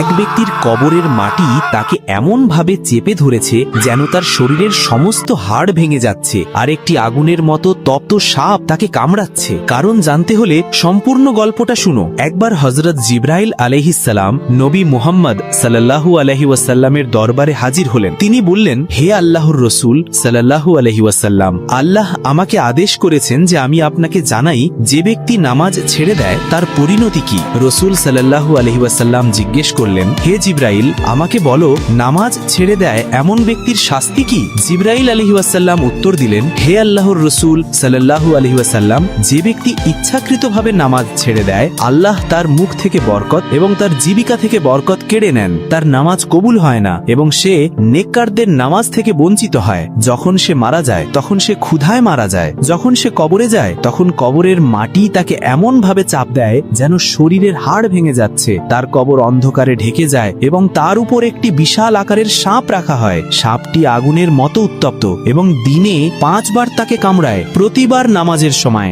এক ব্যক্তির কবরের মাটি তাকে এমনভাবে চেপে ধরেছে যেন তার শরীরের সমস্ত হাড় ভেঙে যাচ্ছে, আর একটি আগুনের মতো তপ্ত সাপ তাকে কামড়াচ্ছে। কারণ জানতে হলে সম্পূর্ণ গল্পটা শুনো। একবার হযরত জিবরাইল আলাইহিসসালাম নবী মুহাম্মদ সাল্লাল্লাহু আলাইহি ওয়াসাল্লামের দরবারে হাজির হলেন। তিনি বললেন, হে আল্লাহর রসূল সাল্লাল্লাহু আলাইহি ওয়াসাল্লাম, আল্লাহ আমাকে আদেশ করেছেন যে আমি আপনাকে জানাই যে ব্যক্তি নামাজ ছেড়ে দেয় তার পরিণতি কি। রসূল সাল্লাল্লাহু আলাইহি ওয়াসাল্লাম জিজ্ঞেস করলেন, হে জিবরাইল, আমাকে বলো নামাজ ছেড়ে দেয় এমন ব্যক্তির শাস্তি কি? জিবরাইল আলাইহি ওয়াসাল্লাম উত্তর দিলেন, হে আল্লাহর রসূল সাল্লাল্লাহু আলাইহি ওয়াসাল্লাম, যে ব্যক্তি ইচ্ছাকৃতভাবে নামাজ ছেড়ে দেয় আল্লাহ তার মুখ থেকে বরকত এবং তার জীবিকা থেকে বরকত কেড়ে নেন, তার নামাজ কবুল হয় না এবং সে নেককারদের নামাজ থেকে বঞ্চিত হয়। যখন সে মারা যায় তখন সে ক্ষুধায় মারা যায়। যখন সে কবরে যায় তখন কবরের মাটি তাকে এমন ভাবে চাপ দেয় যেন শরীরের হাড় ভেঙে যাচ্ছে। তার কবর অন্ধকারে ঢেকে যায় এবং তার উপর একটি বিশাল আকারের সাপ রাখা হয়। সাপটি আগুনের মতো উত্তপ্ত এবং দিনে 5 বার তাকে কামড়ায়, প্রতিবার নামাজের সময়।